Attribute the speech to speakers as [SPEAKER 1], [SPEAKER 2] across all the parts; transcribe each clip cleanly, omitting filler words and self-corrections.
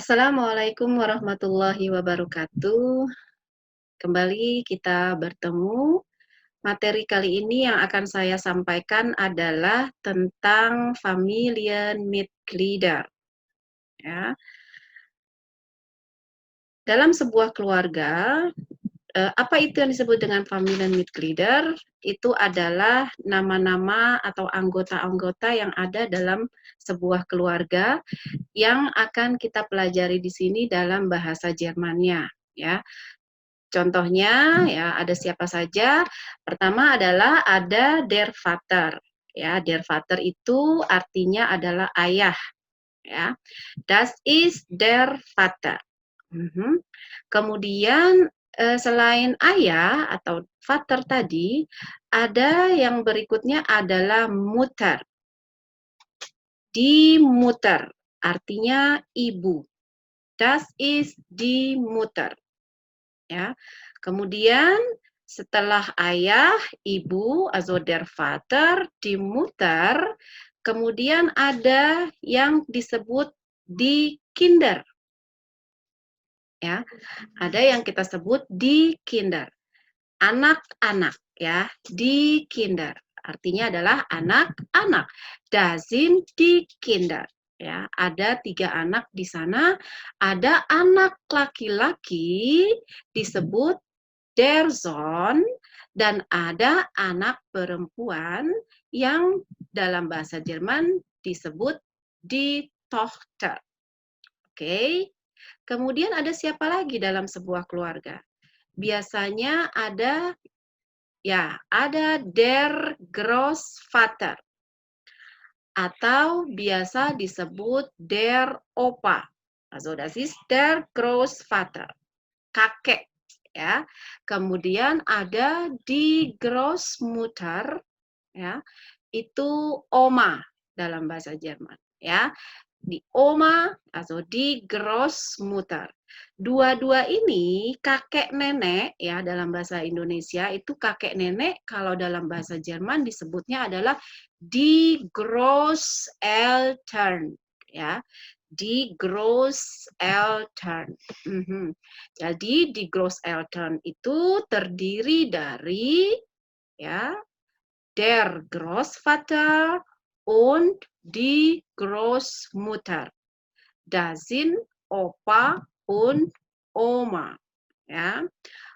[SPEAKER 1] Assalamualaikum warahmatullahi wabarakatuh. Kembali kita bertemu. Materi kali ini yang akan saya sampaikan adalah tentang Familienmitglieder. Ya. Dalam sebuah keluarga, apa itu yang disebut dengan Familienmitglieder? Itu adalah nama-nama atau anggota-anggota yang ada dalam sebuah keluarga yang akan kita pelajari di sini dalam bahasa Jermannya, ya. Contohnya ya ada siapa saja? Pertama adalah ada der Vater. Ya, der Vater itu artinya adalah ayah, ya. Das ist der Vater. Kemudian selain ayah atau Vater tadi, ada yang berikutnya adalah Mutter. Die Mutter artinya ibu. Das ist die Mutter. Ya. Kemudian setelah ayah, ibu, also der Vater, die Mutter, kemudian ada yang disebut die Kinder. Ya, ada yang kita sebut die Kinder. Anak-anak ya, die Kinder. Artinya adalah anak-anak. Das sind die Kinder. Ya, ada 3 anak di sana. Ada anak laki-laki disebut der Sohn, dan ada anak perempuan yang dalam bahasa Jerman disebut die Tochter. Oke. Kemudian ada siapa lagi dalam sebuah keluarga? Biasanya ada der Großvater atau biasa disebut der Opa. Also das ist der Großvater. Kakek ya. Kemudian ada die Großmutter ya. Itu oma dalam bahasa Jerman ya. Di oma atau di Großmutter. Dua-dua ini kakek nenek ya dalam bahasa Indonesia itu kakek nenek, kalau dalam bahasa Jerman disebutnya adalah die Großeltern ya. Die Großeltern. Jadi die Großeltern itu terdiri dari ya der Großvater und die Großmutter. Das sind Opa und Oma. Ya.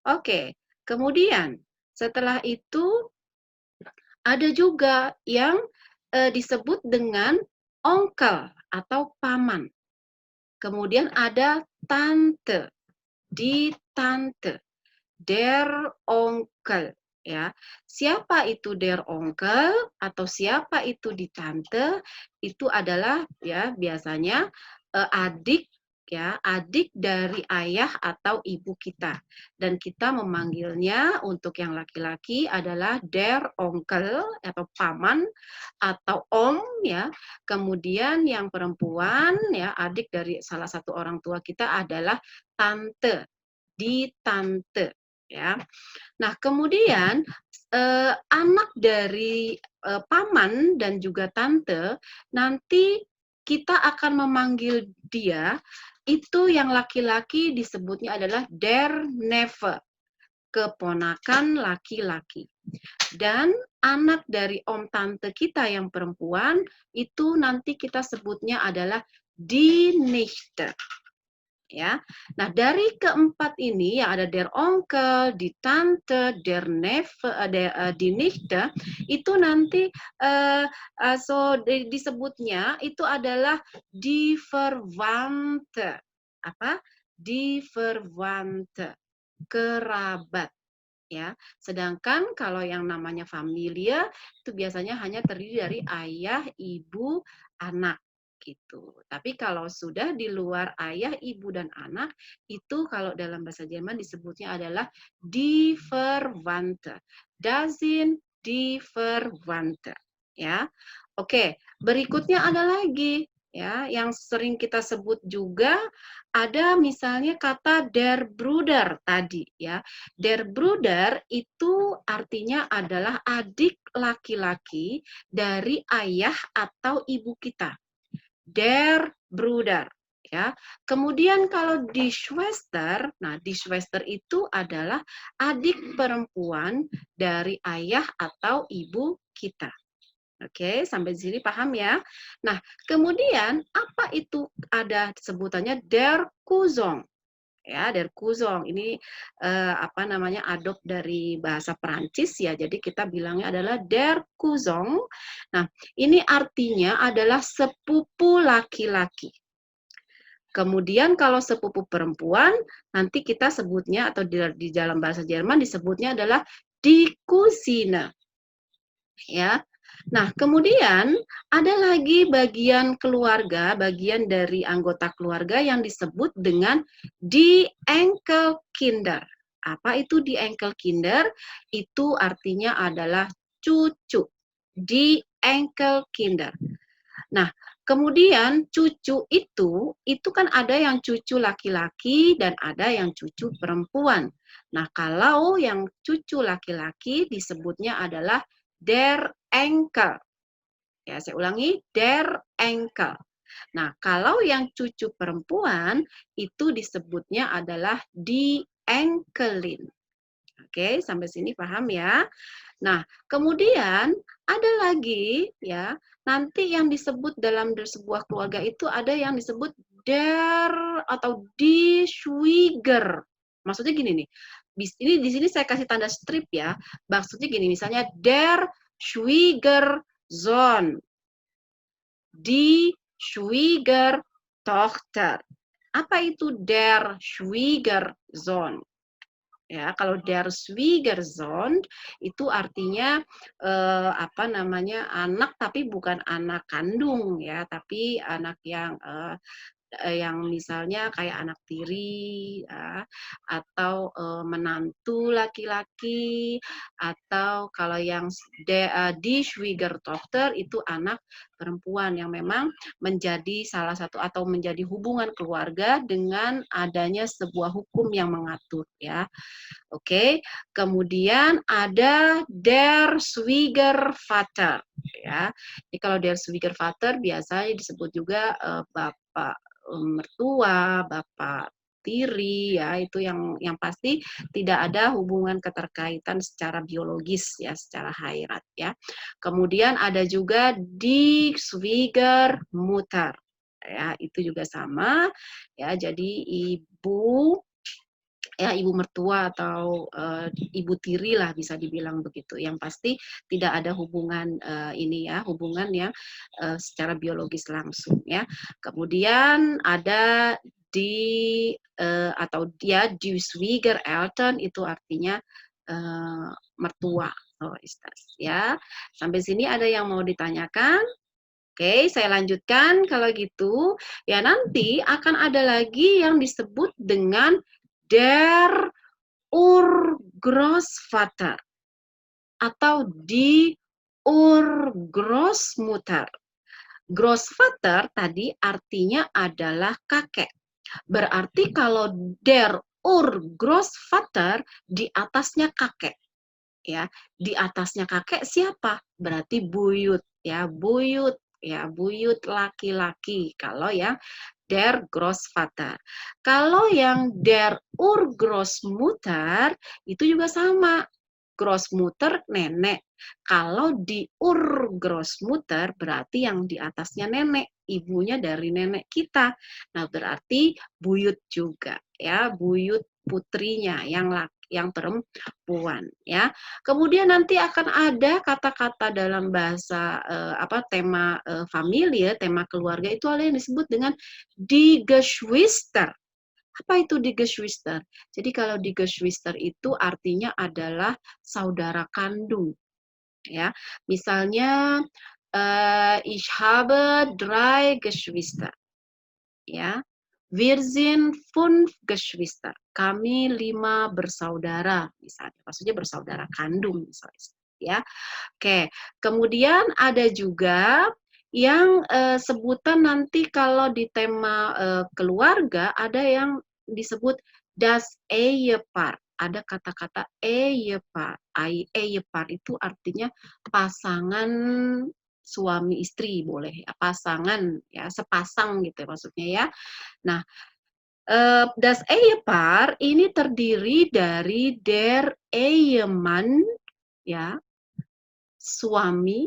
[SPEAKER 1] Oke. Kemudian setelah itu ada juga yang disebut dengan onkel atau paman. Kemudian ada tante, die Tante, der Onkel. Ya, siapa itu der Onkel atau siapa itu di tante? Itu adalah ya biasanya adik ya, adik dari ayah atau ibu kita. Dan kita memanggilnya untuk yang laki-laki adalah der Onkel atau paman atau om ya. Kemudian yang perempuan ya, adik dari salah satu orang tua kita adalah tante, di tante ya. Nah, kemudian anak dari paman dan juga tante nanti kita akan memanggil dia itu yang laki-laki disebutnya adalah der Neffe, keponakan laki-laki. Dan anak dari om tante kita yang perempuan itu nanti kita sebutnya adalah die Nichte. Ya. Nah, dari keempat ini yang ada der Onkel, die Tante, der Neffe, die Nichte, itu nanti disebutnya itu adalah die Verwandte. Apa? Die Verwandte, kerabat. Ya. Sedangkan kalau yang namanya familia itu biasanya hanya terdiri dari ayah, ibu, anak gitu. Tapi kalau sudah di luar ayah, ibu dan anak itu kalau dalam bahasa Jerman disebutnya adalah die Verwandte. Das sind die Verwandte. Ya. Oke, berikutnya ada lagi ya yang sering kita sebut juga ada misalnya kata der Bruder tadi ya. Der Bruder itu artinya adalah adik laki-laki dari ayah atau ibu kita. Der Bruder ya. Kemudian kalau die Schwester, nah die Schwester itu adalah adik perempuan dari ayah atau ibu kita. Oke, sampai sini paham ya? Nah, kemudian apa itu ada sebutannya der Cousin? Ya, der Cousin ini apa namanya adop dari bahasa Perancis ya. Jadi kita bilangnya adalah der Cousin. Nah, ini artinya adalah sepupu laki-laki. Kemudian kalau sepupu perempuan, nanti kita sebutnya atau di dalam bahasa Jerman disebutnya adalah die Cousine. Ya. Nah, kemudian ada lagi bagian keluarga, bagian dari anggota keluarga yang disebut dengan die Enkelkinder. Apa itu die Enkelkinder? Itu artinya adalah cucu. Die Enkelkinder. Nah, kemudian cucu itu kan ada yang cucu laki-laki dan ada yang cucu perempuan. Nah, kalau yang cucu laki-laki disebutnya adalah der Enkel. Ya, saya ulangi, der Enkel. Nah, kalau yang cucu perempuan itu disebutnya adalah die Enkelin. Oke, sampai sini paham ya? Nah, kemudian ada lagi ya, nanti yang disebut dalam sebuah keluarga itu ada yang disebut der atau die Schwieger. Maksudnya gini nih. Ini di sini saya kasih tanda strip ya. Maksudnya gini, misalnya der Schwiegersohn, die Schwiegertochter. Apa itu der Schwiegersohn? Ya, kalau der Schwiegersohn itu artinya apa namanya anak tapi bukan anak kandung ya, tapi anak yang misalnya kayak anak tiri ya, atau menantu laki-laki atau kalau yang die Schwiegertochter itu anak perempuan yang memang menjadi salah satu atau menjadi hubungan keluarga dengan adanya sebuah hukum yang mengatur ya. Oke, kemudian ada der Schwiegervater ya. Jadi kalau der Schwiegervater biasanya disebut juga bapak mertua, bapak tiri ya, itu yang pasti tidak ada hubungan keterkaitan secara biologis ya, secara hairat ya. Kemudian ada juga die Schwiegermutter. Ya, itu juga sama ya. Jadi ibu ya ibu mertua atau ibu tiri lah bisa dibilang begitu. Yang pasti tidak ada hubungan ini ya, hubungan yang secara biologis langsung ya. Kemudian ada di atau dia die Schwiegereltern itu artinya mertua. Oh, ya. Sampai sini ada yang mau ditanyakan? Oke, saya lanjutkan kalau gitu. Ya, nanti akan ada lagi yang disebut dengan der Urgroßvater atau die Urgroßmutter. Großvater tadi artinya adalah kakek. Berarti kalau der Urgroßvater di atasnya kakek. Ya, di atasnya kakek siapa? Berarti buyut ya, buyut laki-laki. Kalau yang der Großvater. Kalau yang der Urgroßmutter itu juga sama. Großmutter nenek. Kalau di Urgroßmutter berarti yang di atasnya nenek, ibunya dari nenek kita. Nah, berarti buyut juga ya, buyut putrinya yang perempuan ya. Kemudian nanti akan ada kata-kata dalam bahasa tema familie, tema keluarga itu ada yang disebut dengan die Geschwister. Apa itu die Geschwister? Jadi kalau die Geschwister itu artinya adalah saudara kandung. Ya, misalnya ich habe 3 Geschwister. Ya, wir sind 5 Geschwister. Kami 5 bersaudara, misalnya. Maksudnya bersaudara kandung, misalnya. Ya, oke. Kemudian ada juga yang sebutan nanti kalau di tema keluarga ada yang disebut das Ehepaar. Ada kata-kata Ehepaar. Ehepaar itu artinya pasangan suami istri boleh ya, pasangan ya, sepasang gitu maksudnya ya. Nah, das Ehepaar ini terdiri dari der Ehemann ya, suami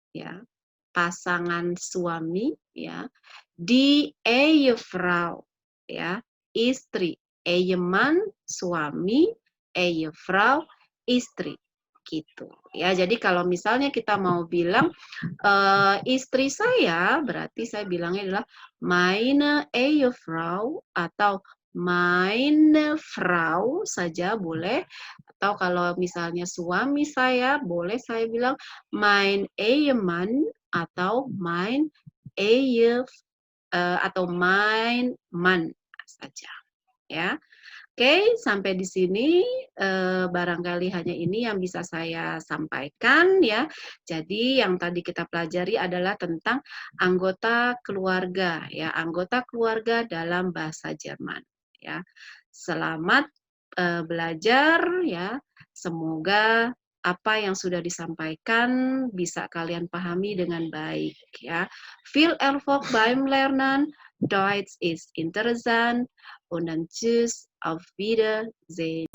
[SPEAKER 1] ya, pasangan suami ya, die Ehefrau ya, istri. Ehemann suami, Ehefrau istri gitu ya. Jadi kalau misalnya kita mau bilang istri saya, berarti saya bilangnya adalah meine Ehefrau atau meine Frau saja boleh. Atau kalau misalnya suami saya, boleh saya bilang mein Ehemann atau mein atau mein Mann saja ya. Oke, sampai di sini barangkali hanya ini yang bisa saya sampaikan ya. Jadi yang tadi kita pelajari adalah tentang anggota keluarga ya, anggota keluarga dalam bahasa Jerman ya. Selamat belajar ya. Semoga apa yang sudah disampaikan bisa kalian pahami dengan baik ya. Viel Erfolg beim Lernen. Deutsch ist interessant. Und dann tschüss, auf Wiedersehen.